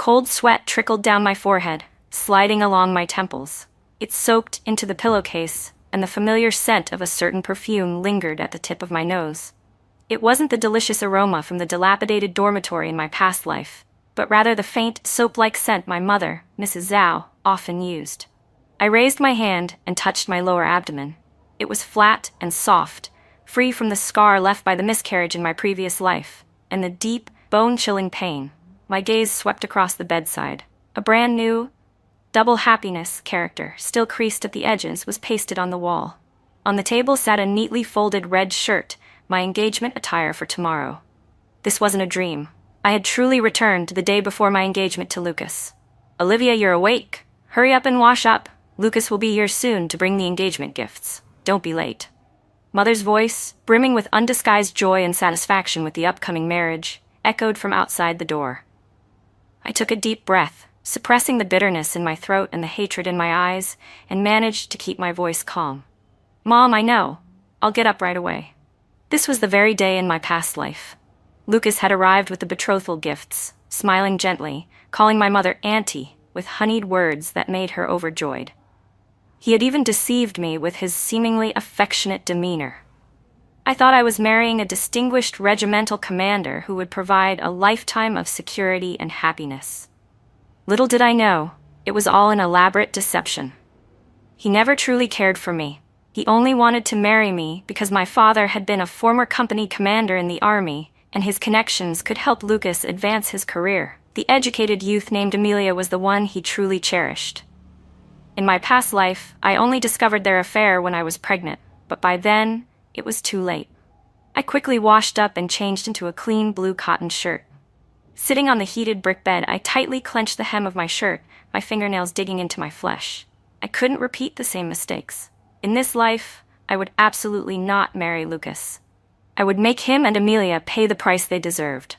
Cold sweat trickled down my forehead, sliding along my temples. It soaked into the pillowcase, and the familiar scent of a certain perfume lingered at the tip of my nose. It wasn't the delicious aroma from the dilapidated dormitory in my past life, but rather the faint, soap-like scent my mother, Mrs. Zhao, often used. I raised my hand and touched my lower abdomen. It was flat and soft, free from the scar left by the miscarriage in my previous life, and the deep, bone-chilling pain. My gaze swept across the bedside. A brand new, double happiness character, still creased at the edges, was pasted on the wall. On the table sat a neatly folded red shirt, my engagement attire for tomorrow. This wasn't a dream. I had truly returned the day before my engagement to Lucas. "Olivia, you're awake. Hurry up and wash up. Lucas will be here soon to bring the engagement gifts. Don't be late." Mother's voice, brimming with undisguised joy and satisfaction with the upcoming marriage, echoed from outside the door. I took a deep breath, suppressing the bitterness in my throat and the hatred in my eyes, and managed to keep my voice calm. "Mom, I know. I'll get up right away." This was the very day in my past life. Lucas had arrived with the betrothal gifts, smiling gently, calling my mother Auntie, with honeyed words that made her overjoyed. He had even deceived me with his seemingly affectionate demeanor. I thought I was marrying a distinguished regimental commander who would provide a lifetime of security and happiness. Little did I know, it was all an elaborate deception. He never truly cared for me. He only wanted to marry me because my father had been a former company commander in the army, and his connections could help Lucas advance his career. The educated youth named Amelia was the one he truly cherished. In my past life, I only discovered their affair when I was pregnant, but by then, it was too late. I quickly washed up and changed into a clean blue cotton shirt. Sitting on the heated brick bed, I tightly clenched the hem of my shirt, my fingernails digging into my flesh. I couldn't repeat the same mistakes. In this life, I would absolutely not marry Lucas. I would make him and Amelia pay the price they deserved.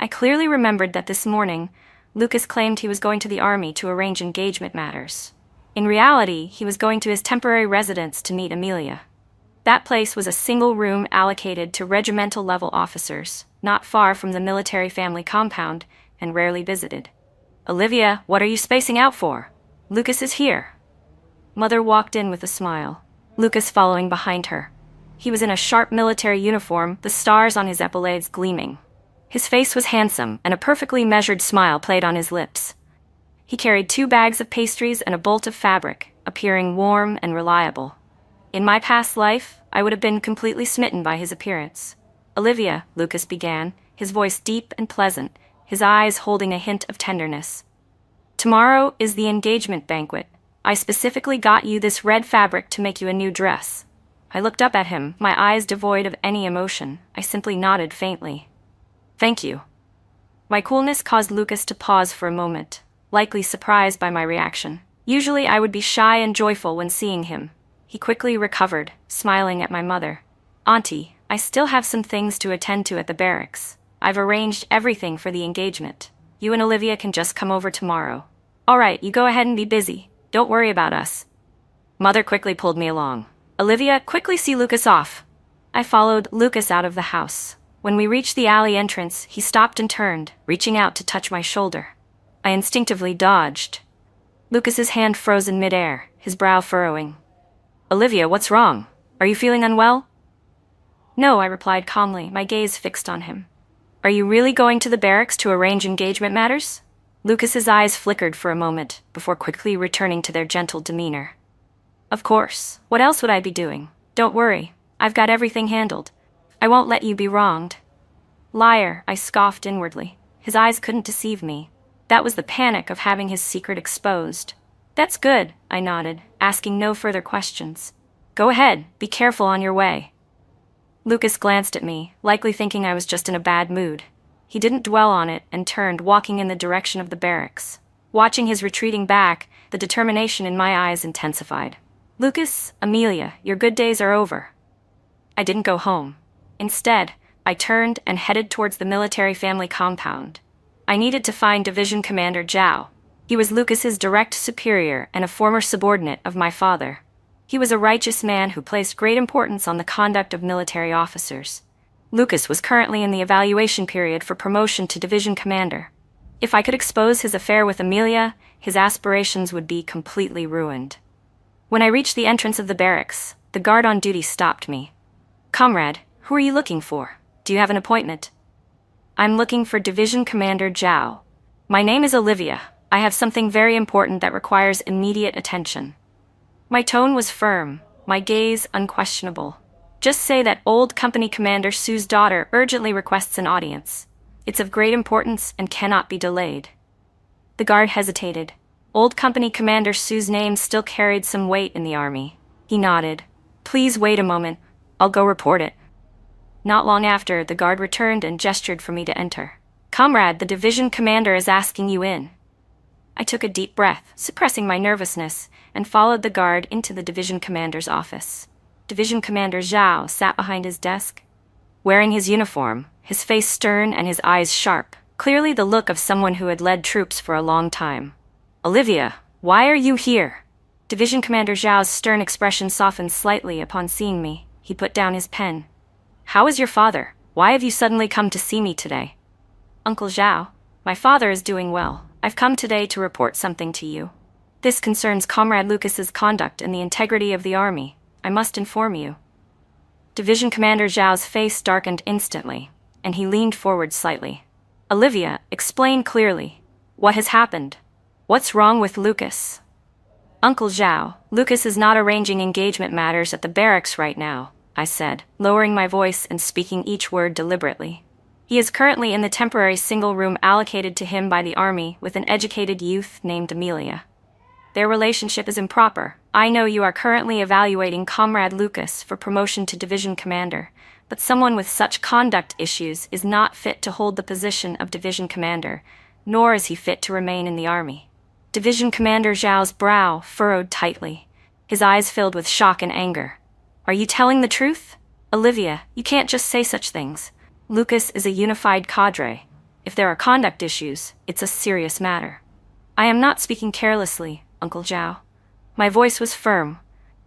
I clearly remembered that this morning, Lucas claimed he was going to the army to arrange engagement matters. In reality, he was going to his temporary residence to meet Amelia. That place was a single room allocated to regimental-level officers, not far from the military family compound, and rarely visited. "Olivia, what are you spacing out for? Lucas is here." Mother walked in with a smile, Lucas following behind her. He was in a sharp military uniform, the stars on his epaulets gleaming. His face was handsome, and a perfectly measured smile played on his lips. He carried 2 bags of pastries and a bolt of fabric, appearing warm and reliable. In my past life, I would have been completely smitten by his appearance. "Olivia," Lucas began, his voice deep and pleasant, his eyes holding a hint of tenderness. "Tomorrow is the engagement banquet. I specifically got you this red fabric to make you a new dress." I looked up at him, my eyes devoid of any emotion. I simply nodded faintly. "Thank you." My coolness caused Lucas to pause for a moment, likely surprised by my reaction. Usually I would be shy and joyful when seeing him. He quickly recovered, smiling at my mother. "Auntie, I still have some things to attend to at the barracks. I've arranged everything for the engagement. You and Olivia can just come over tomorrow." "All right, you go ahead and be busy. Don't worry about us." Mother quickly pulled me along. "Olivia, quickly see Lucas off." I followed Lucas out of the house. When we reached the alley entrance, he stopped and turned, reaching out to touch my shoulder. I instinctively dodged. Lucas's hand froze in midair, his brow furrowing. "Olivia, what's wrong? Are you feeling unwell?" "No," I replied calmly, my gaze fixed on him. "Are you really going to the barracks to arrange engagement matters?" Lucas's eyes flickered for a moment, before quickly returning to their gentle demeanor. "Of course. What else would I be doing? Don't worry. I've got everything handled. I won't let you be wronged." "Liar," I scoffed inwardly. His eyes couldn't deceive me. That was the panic of having his secret exposed. "That's good," I nodded, asking no further questions. "Go ahead, be careful on your way." Lucas glanced at me, likely thinking I was just in a bad mood. He didn't dwell on it and turned, walking in the direction of the barracks. Watching his retreating back, the determination in my eyes intensified. "Lucas, Amelia, your good days are over." I didn't go home. Instead, I turned and headed towards the military family compound. I needed to find Division Commander Zhao. He was Lucas's direct superior and a former subordinate of my father. He was a righteous man who placed great importance on the conduct of military officers. Lucas was currently in the evaluation period for promotion to division commander. If I could expose his affair with Amelia, his aspirations would be completely ruined. When I reached the entrance of the barracks, the guard on duty stopped me. "Comrade, who are you looking for? Do you have an appointment?" "I'm looking for Division Commander Zhao. My name is Olivia. I have something very important that requires immediate attention." My tone was firm, my gaze unquestionable. "Just say that old company commander Sue's daughter urgently requests an audience. It's of great importance and cannot be delayed." The guard hesitated. Old company commander Sue's name still carried some weight in the army. He nodded. "Please wait a moment. I'll go report it." Not long after, the guard returned and gestured for me to enter. "Comrade, the division commander is asking you in." I took a deep breath, suppressing my nervousness, and followed the guard into the division commander's office. Division Commander Zhao sat behind his desk, wearing his uniform, his face stern and his eyes sharp, clearly the look of someone who had led troops for a long time. "Olivia, why are you here?" Division Commander Zhao's stern expression softened slightly upon seeing me. He put down his pen. "How is your father? Why have you suddenly come to see me today?" "Uncle Zhao, my father is doing well. I've come today to report something to you. This concerns Comrade Lucas's conduct and the integrity of the army. I must inform you." Division Commander Zhao's face darkened instantly, and he leaned forward slightly. "Olivia, explain clearly. What has happened? What's wrong with Lucas?" "Uncle Zhao, Lucas is not arranging engagement matters at the barracks right now," I said, lowering my voice and speaking each word deliberately. "He is currently in the temporary single room allocated to him by the army with an educated youth named Amelia. Their relationship is improper. I know you are currently evaluating Comrade Lucas for promotion to division commander, but someone with such conduct issues is not fit to hold the position of division commander, nor is he fit to remain in the army." Division Commander Zhao's brow furrowed tightly. His eyes filled with shock and anger. "Are you telling the truth? Olivia, you can't just say such things. Lucas is a unified cadre. If there are conduct issues, it's a serious matter." "I am not speaking carelessly, Uncle Zhao." My voice was firm.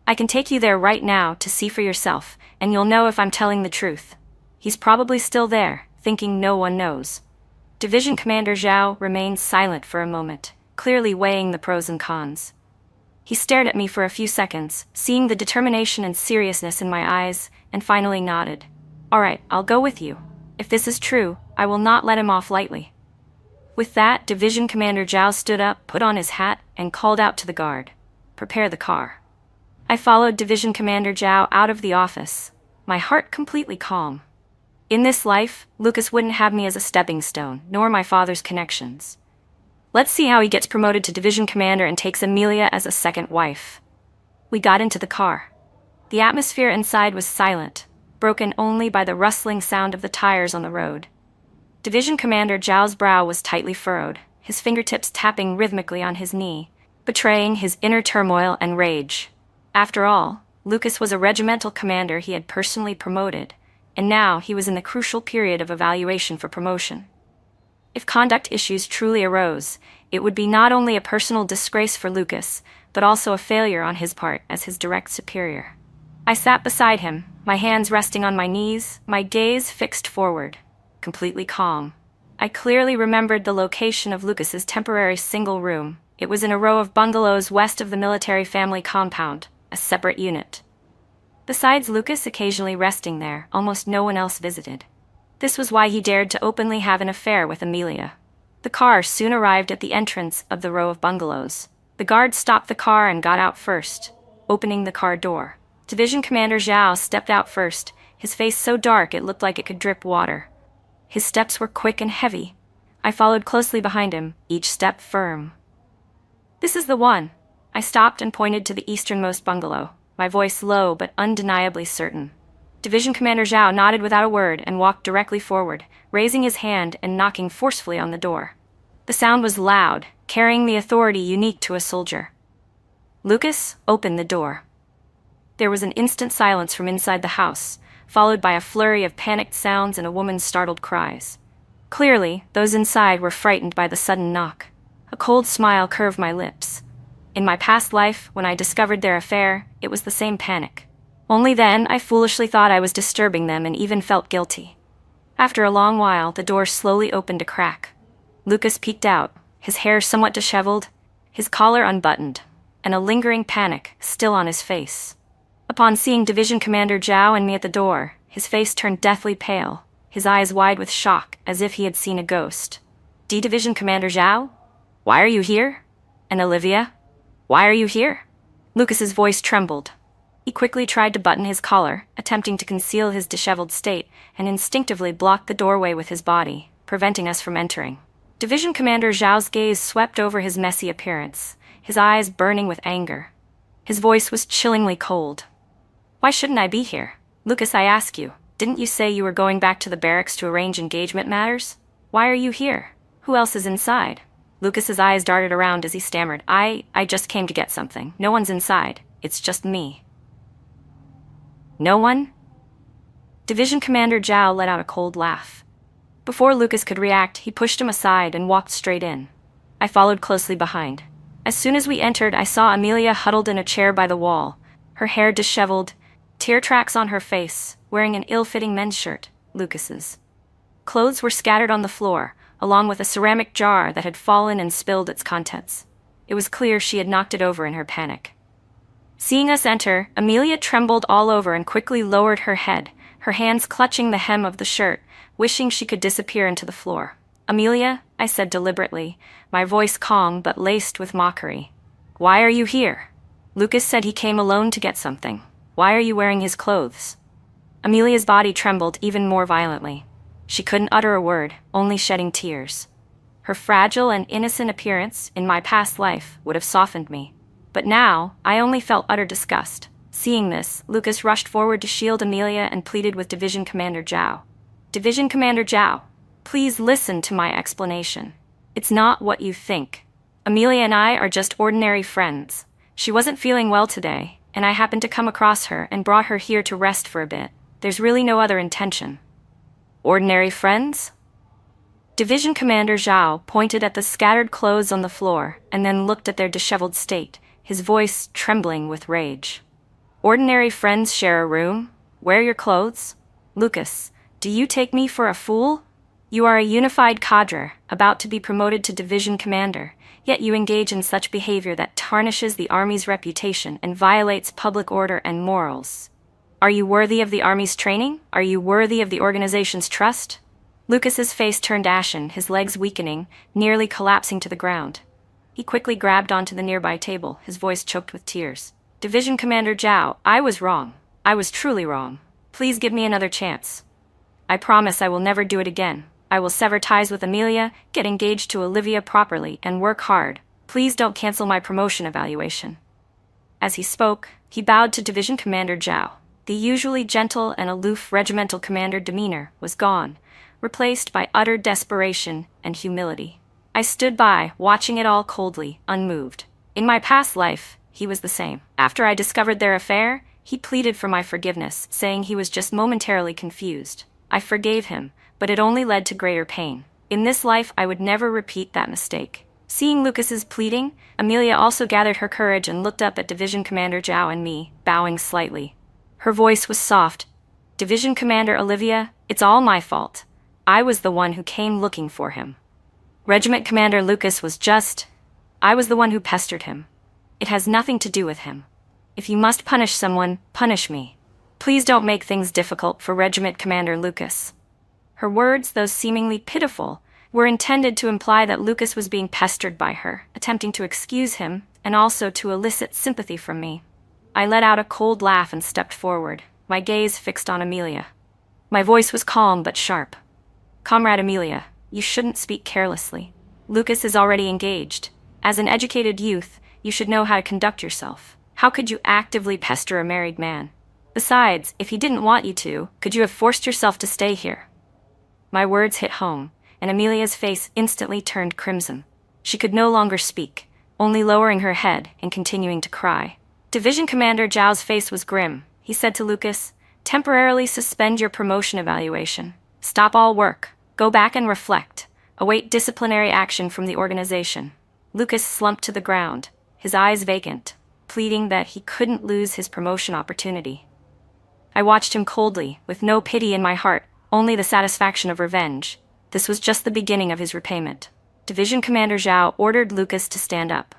"I can take you there right now to see for yourself, and you'll know if I'm telling the truth. He's probably still there, thinking no one knows." Division Commander Zhao remained silent for a moment, clearly weighing the pros and cons. He stared at me for a few seconds, seeing the determination and seriousness in my eyes, and finally nodded. "All right, I'll go with you. If this is true, I will not let him off lightly." With that, Division Commander Zhao stood up, put on his hat, and called out to the guard, "Prepare the car." I followed Division Commander Zhao out of the office, my heart completely calm. In this life, Lucas wouldn't have me as a stepping stone, nor my father's connections. Let's see how he gets promoted to division commander and takes Amelia as a second wife. We got into the car. The atmosphere inside was silent, broken only by the rustling sound of the tires on the road. Division Commander Zhao's brow was tightly furrowed, his fingertips tapping rhythmically on his knee, betraying his inner turmoil and rage. After all, Lucas was a regimental commander he had personally promoted, and now he was in the crucial period of evaluation for promotion. If conduct issues truly arose, it would be not only a personal disgrace for Lucas, but also a failure on his part as his direct superior. I sat beside him, my hands resting on my knees, my gaze fixed forward, completely calm. I clearly remembered the location of Lucas's temporary single room. It was in a row of bungalows west of the military family compound, a separate unit. Besides Lucas occasionally resting there, almost no one else visited. This was why he dared to openly have an affair with Amelia. The car soon arrived at the entrance of the row of bungalows. The guard stopped the car and got out first, opening the car door. Division Commander Zhao stepped out first, his face so dark it looked like it could drip water. His steps were quick and heavy. I followed closely behind him, each step firm. "This is the one." I stopped and pointed to the easternmost bungalow, my voice low but undeniably certain. Division Commander Zhao nodded without a word and walked directly forward, raising his hand and knocking forcefully on the door. The sound was loud, carrying the authority unique to a soldier. "Lucas, open the door." There was an instant silence from inside the house, followed by a flurry of panicked sounds and a woman's startled cries. Clearly, those inside were frightened by the sudden knock. A cold smile curved my lips. In my past life, when I discovered their affair, it was the same panic. Only then, I foolishly thought I was disturbing them and even felt guilty. After a long while, the door slowly opened a crack. Lucas peeked out, his hair somewhat disheveled, his collar unbuttoned, and a lingering panic still on his face. Upon seeing Division Commander Zhao and me at the door, his face turned deathly pale, his eyes wide with shock as if he had seen a ghost. Division Commander Zhao? Why are you here? And Olivia? Why are you here? Lucas's voice trembled. He quickly tried to button his collar, attempting to conceal his disheveled state, and instinctively blocked the doorway with his body, preventing us from entering. Division Commander Zhao's gaze swept over his messy appearance, his eyes burning with anger. His voice was chillingly cold. Why shouldn't I be here? Lucas, I ask you, didn't you say you were going back to the barracks to arrange engagement matters? Why are you here? Who else is inside? Lucas's eyes darted around as he stammered. I just came to get something. No one's inside. It's just me. No one? Division Commander Zhao let out a cold laugh. Before Lucas could react, he pushed him aside and walked straight in. I followed closely behind. As soon as we entered, I saw Amelia huddled in a chair by the wall, her hair disheveled, tear tracks on her face, wearing an ill-fitting men's shirt, Lucas's. Clothes were scattered on the floor, along with a ceramic jar that had fallen and spilled its contents. It was clear she had knocked it over in her panic. Seeing us enter, Amelia trembled all over and quickly lowered her head, her hands clutching the hem of the shirt, wishing she could disappear into the floor. Amelia, I said deliberately, my voice calm but laced with mockery. Why are you here? Lucas said he came alone to get something. Why are you wearing his clothes? Amelia's body trembled even more violently. She couldn't utter a word, only shedding tears. Her fragile and innocent appearance in my past life would have softened me. But now, I only felt utter disgust. Seeing this, Lucas rushed forward to shield Amelia and pleaded with Division Commander Zhao. Division Commander Zhao, please listen to my explanation. It's not what you think. Amelia and I are just ordinary friends. She wasn't feeling well today, and I happened to come across her and brought her here to rest for a bit. There's really no other intention. Ordinary friends? Division Commander Zhao pointed at the scattered clothes on the floor and then looked at their disheveled state, his voice trembling with rage. Ordinary friends share a room? Wear your clothes? Lucas, do you take me for a fool? You are a unified cadre, about to be promoted to division commander, yet you engage in such behavior that tarnishes the Army's reputation and violates public order and morals. Are you worthy of the Army's training? Are you worthy of the organization's trust? Lucas's face turned ashen, his legs weakening, nearly collapsing to the ground. He quickly grabbed onto the nearby table, his voice choked with tears. Division Commander Zhao, I was wrong. I was truly wrong. Please give me another chance. I promise I will never do it again. I will sever ties with Amelia, get engaged to Olivia properly, and work hard. Please don't cancel my promotion evaluation. As he spoke, he bowed to Division Commander Zhao. The usually gentle and aloof regimental commander demeanor was gone, replaced by utter desperation and humility. I stood by, watching it all coldly, unmoved. In my past life, he was the same. After I discovered their affair, he pleaded for my forgiveness, saying he was just momentarily confused. I forgave him, but it only led to greater pain. In this life, I would never repeat that mistake. Seeing Lucas's pleading, Amelia also gathered her courage and looked up at Division Commander Zhao and me, bowing slightly. Her voice was soft. Division Commander Olivia, it's all my fault. I was the one who came looking for him. Regiment Commander Lucas was I was the one who pestered him. It has nothing to do with him. If you must punish someone, punish me. Please don't make things difficult for Regiment Commander Lucas. Her words, though seemingly pitiful, were intended to imply that Lucas was being pestered by her, attempting to excuse him, and also to elicit sympathy from me. I let out a cold laugh and stepped forward, my gaze fixed on Amelia. My voice was calm but sharp. Comrade Amelia, you shouldn't speak carelessly. Lucas is already engaged. As an educated youth, you should know how to conduct yourself. How could you actively pester a married man? Besides, if he didn't want you to, could you have forced yourself to stay here? My words hit home, and Amelia's face instantly turned crimson. She could no longer speak, only lowering her head and continuing to cry. Division Commander Zhao's face was grim. He said to Lucas, temporarily suspend your promotion evaluation. Stop all work. Go back and reflect. Await disciplinary action from the organization. Lucas slumped to the ground, his eyes vacant, pleading that he couldn't lose his promotion opportunity. I watched him coldly, with no pity in my heart, only the satisfaction of revenge. This was just the beginning of his repayment. Division Commander Zhao ordered Lucas to stand up.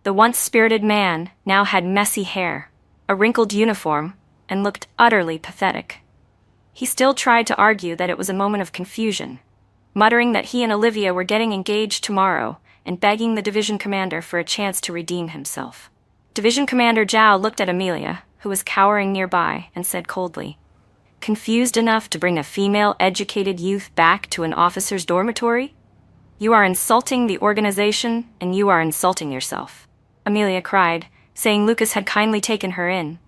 The once spirited man now had messy hair, a wrinkled uniform, and looked utterly pathetic. He still tried to argue that it was a moment of confusion, muttering that he and Olivia were getting engaged tomorrow and begging the division commander for a chance to redeem himself. Division Commander Zhao looked at Amelia, who was cowering nearby, and said coldly, "Confused enough to bring a female-educated youth back to an officer's dormitory? You are insulting the organization, and you are insulting yourself," Amelia cried, saying Lucas had kindly taken her in.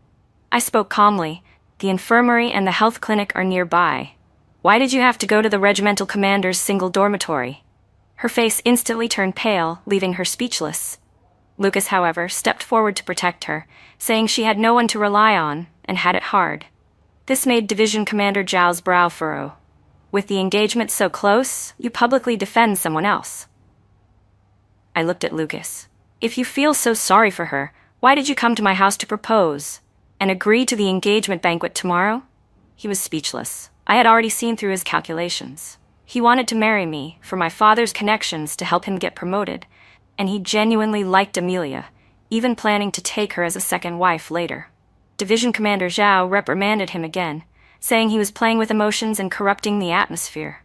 I spoke calmly. "The infirmary and the health clinic are nearby. Why did you have to go to the regimental commander's single dormitory?" Her face instantly turned pale, leaving her speechless. Lucas, however, stepped forward to protect her, saying she had no one to rely on and had it hard. This made Division Commander Zhao's brow furrow. "With the engagement so close, you publicly defend someone else." I looked at Lucas. "If you feel so sorry for her, why did you come to my house to propose and agree to the engagement banquet tomorrow?" He was speechless. I had already seen through his calculations. He wanted to marry me for my father's connections to help him get promoted, and he genuinely liked Amelia, even planning to take her as a second wife later. Division Commander Zhao reprimanded him again, saying he was playing with emotions and corrupting the atmosphere.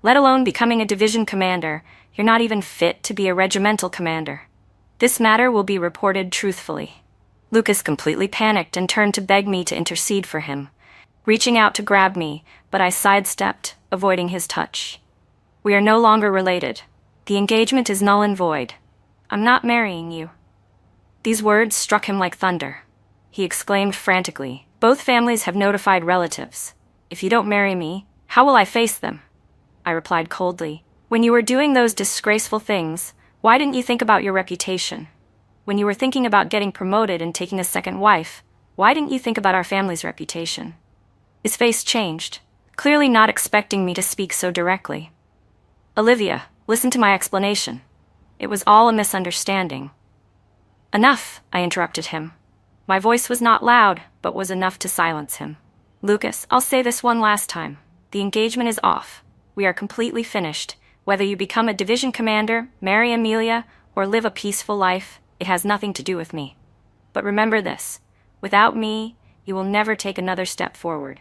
Let alone becoming a division commander, you're not even fit to be a regimental commander. This matter will be reported truthfully. Lucas completely panicked and turned to beg me to intercede for him, reaching out to grab me, but I sidestepped, avoiding his touch. "We are no longer related. The engagement is null and void. I'm not marrying you." These words struck him like thunder. He exclaimed frantically, "Both families have notified relatives. If you don't marry me, how will I face them?" I replied coldly, "When you were doing those disgraceful things, why didn't you think about your reputation? When you were thinking about getting promoted and taking a second wife, why didn't you think about our family's reputation?" His face changed, clearly not expecting me to speak so directly. "Olivia, listen to my explanation. It was all a misunderstanding." "Enough," I interrupted him. My voice was not loud, but was enough to silence him. "Lucas, I'll say this one last time. The engagement is off. We are completely finished. Whether you become a division commander, marry Amelia, or live a peaceful life, it has nothing to do with me. But remember this, without me, you will never take another step forward."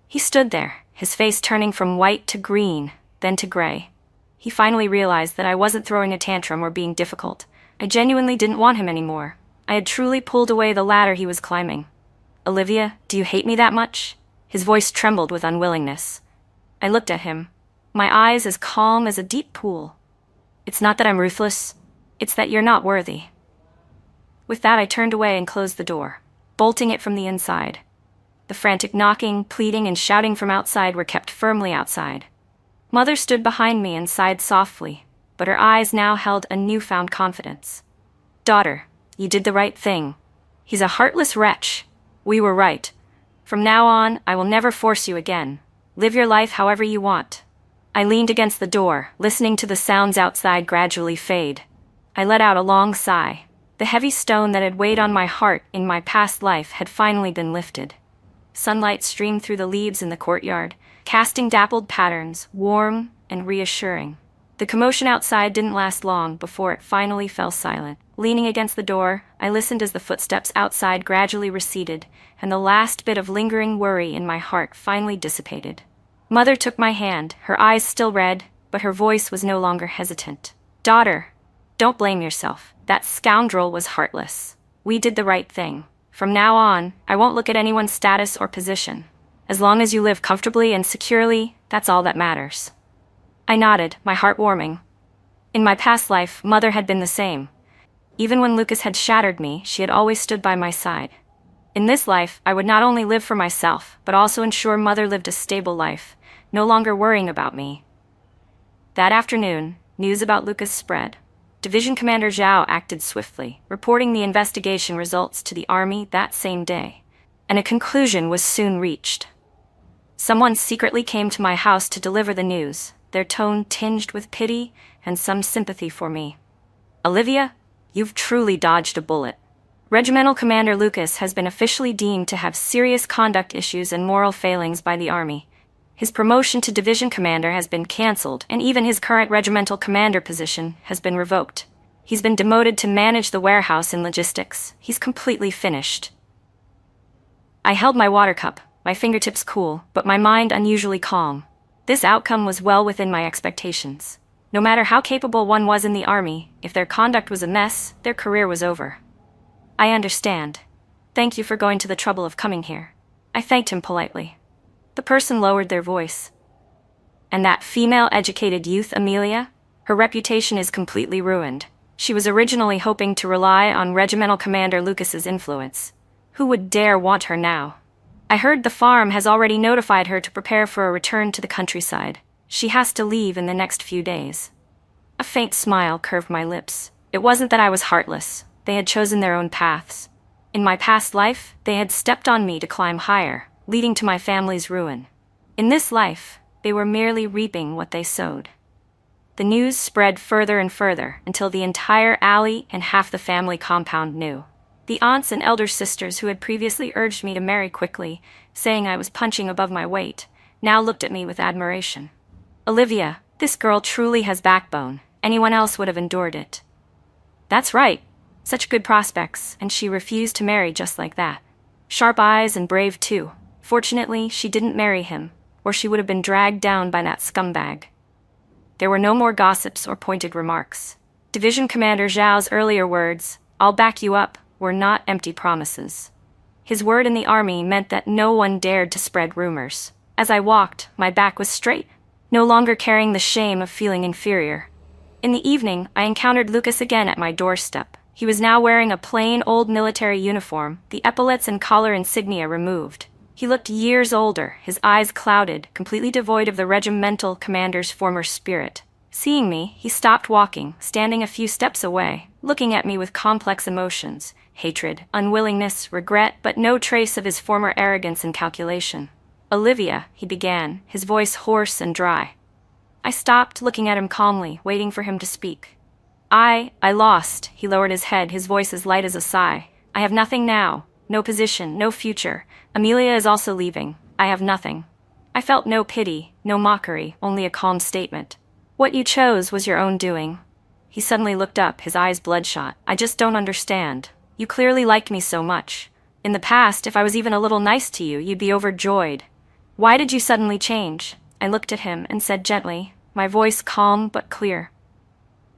He stood there, his face turning from white to green, then to gray. He finally realized that I wasn't throwing a tantrum or being difficult. I genuinely didn't want him anymore. I had truly pulled away the ladder he was climbing. "Olivia, do you hate me that much?" His voice trembled with unwillingness. I looked at him, my eyes as calm as a deep pool. "It's not that I'm ruthless, it's that you're not worthy." With that, I turned away and closed the door, bolting it from the inside. The frantic knocking, pleading, and shouting from outside were kept firmly outside. Mother stood behind me and sighed softly, but her eyes now held a newfound confidence. "Daughter, you did the right thing. He's a heartless wretch. We were right. From now on, I will never force you again. Live your life however you want." I leaned against the door, listening to the sounds outside gradually fade. I let out a long sigh. The heavy stone that had weighed on my heart in my past life had finally been lifted. Sunlight streamed through the leaves in the courtyard, casting dappled patterns, warm and reassuring. The commotion outside didn't last long before it finally fell silent. Leaning against the door, I listened as the footsteps outside gradually receded, and the last bit of lingering worry in my heart finally dissipated. Mother took my hand, her eyes still red, but her voice was no longer hesitant. "Daughter, don't blame yourself. That scoundrel was heartless. We did the right thing. From now on, I won't look at anyone's status or position. As long as you live comfortably and securely, that's all that matters." I nodded, my heart warming. In my past life, Mother had been the same. Even when Lucas had shattered me, she had always stood by my side. In this life, I would not only live for myself, but also ensure Mother lived a stable life, no longer worrying about me. That afternoon, news about Lucas spread. Division Commander Zhao acted swiftly, reporting the investigation results to the army that same day, and a conclusion was soon reached. Someone secretly came to my house to deliver the news, their tone tinged with pity and some sympathy for me. "Olivia, you've truly dodged a bullet. Regimental Commander Lucas has been officially deemed to have serious conduct issues and moral failings by the Army. His promotion to division commander has been cancelled, and even his current regimental commander position has been revoked. He's been demoted to manage the warehouse and logistics. He's completely finished. I held my water cup, my fingertips cool, but my mind unusually calm. This outcome was well within my expectations. No matter how capable one was in the army, if their conduct was a mess, their career was over. I understand. Thank you for going to the trouble of coming here. I thanked him politely. The person lowered their voice. And that female-educated youth, Amelia? Her reputation is completely ruined. She was originally hoping to rely on Regimental Commander Lucas's influence. Who would dare want her now? I heard the farm has already notified her to prepare for a return to the countryside. She has to leave in the next few days. A faint smile curved my lips. It wasn't that I was heartless. They had chosen their own paths. In my past life, they had stepped on me to climb higher, leading to my family's ruin. In this life, they were merely reaping what they sowed. The news spread further and further until the entire alley and half the family compound knew. The aunts and elder sisters who had previously urged me to marry quickly, saying I was punching above my weight, now looked at me with admiration. Olivia, this girl truly has backbone. Anyone else would have endured it. That's right. Such good prospects, and she refused to marry just like that. Sharp eyes and brave too. Fortunately, she didn't marry him, or she would have been dragged down by that scumbag. There were no more gossips or pointed remarks. Division Commander Zhao's earlier words, "I'll back you up," were not empty promises. His word in the army meant that no one dared to spread rumors. As I walked, my back was straight, no longer carrying the shame of feeling inferior. In the evening, I encountered Lucas again at my doorstep. He was now wearing a plain old military uniform, the epaulets and collar insignia removed. He looked years older, his eyes clouded, completely devoid of the regimental commander's former spirit. Seeing me, he stopped walking, standing a few steps away, looking at me with complex emotions, hatred, unwillingness, regret, but no trace of his former arrogance and calculation. "Olivia," he began, his voice hoarse and dry. I stopped, looking at him calmly, waiting for him to speak. I lost," he lowered his head, his voice as light as a sigh. "I have nothing now. No position, no future. Amelia is also leaving. I have nothing." I felt no pity, no mockery, only a calm statement. "What you chose was your own doing." He suddenly looked up, his eyes bloodshot. "I just don't understand. You clearly liked me so much. In the past, if I was even a little nice to you, you'd be overjoyed. Why did you suddenly change?" I looked at him and said gently, my voice calm but clear.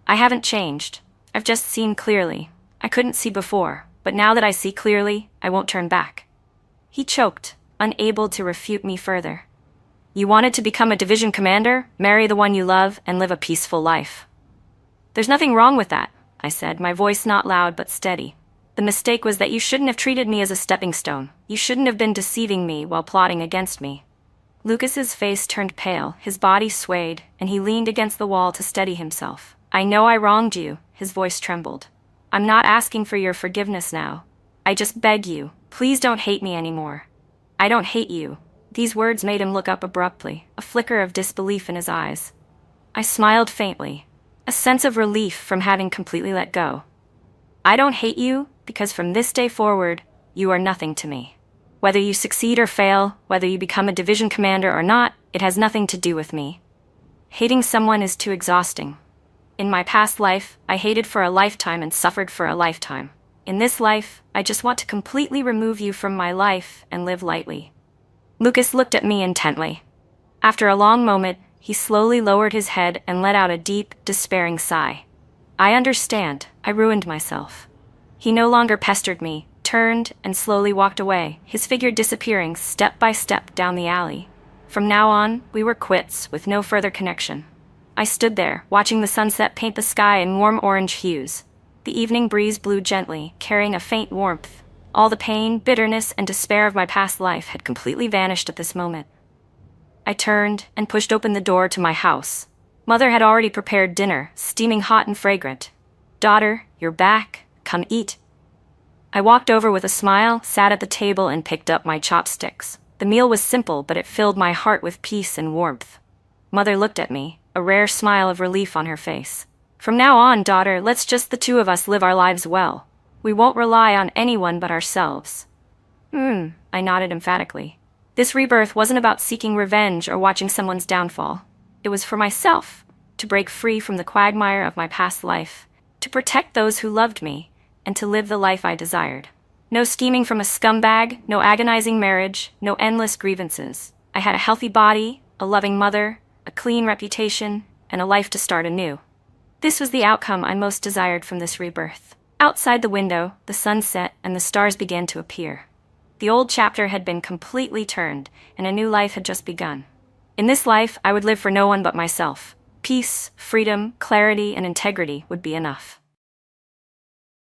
"I haven't changed. I've just seen clearly. I couldn't see before, but now that I see clearly, I won't turn back." He choked, unable to refute me further. "You wanted to become a division commander, marry the one you love, and live a peaceful life." "There's nothing wrong with that," I said, my voice not loud but steady. "The mistake was that you shouldn't have treated me as a stepping stone. You shouldn't have been deceiving me while plotting against me." Lucas's face turned pale, his body swayed, and he leaned against the wall to steady himself. "I know I wronged you," his voice trembled. "I'm not asking for your forgiveness now. I just beg you, please don't hate me anymore." "I don't hate you." These words made him look up abruptly, a flicker of disbelief in his eyes. I smiled faintly, a sense of relief from having completely let go. "I don't hate you because from this day forward, you are nothing to me. Whether you succeed or fail, whether you become a division commander or not, it has nothing to do with me. Hating someone is too exhausting. In my past life, I hated for a lifetime and suffered for a lifetime. In this life, I just want to completely remove you from my life and live lightly." Lucas looked at me intently. After a long moment, he slowly lowered his head and let out a deep, despairing sigh. "I understand. I ruined myself." He no longer pestered me, turned, and slowly walked away, his figure disappearing step by step down the alley. From now on, we were quits, with no further connection. I stood there, watching the sunset paint the sky in warm orange hues. The evening breeze blew gently, carrying a faint warmth. All the pain, bitterness, and despair of my past life had completely vanished at this moment. I turned and pushed open the door to my house. Mother had already prepared dinner, steaming hot and fragrant. "Daughter, you're back. Come eat." I walked over with a smile, sat at the table, and picked up my chopsticks. The meal was simple, but it filled my heart with peace and warmth. Mother looked at me, a rare smile of relief on her face. "From now on, daughter, let's just the two of us live our lives well. We won't rely on anyone but ourselves." I nodded emphatically. This rebirth wasn't about seeking revenge or watching someone's downfall. It was for myself, to break free from the quagmire of my past life, to protect those who loved me, and to live the life I desired. No scheming from a scumbag, no agonizing marriage, no endless grievances. I had a healthy body, a loving mother, a clean reputation, and a life to start anew. This was the outcome I most desired from this rebirth. Outside the window, the sun set and the stars began to appear. The old chapter had been completely turned, and a new life had just begun. In this life, I would live for no one but myself. Peace, freedom, clarity, and integrity would be enough.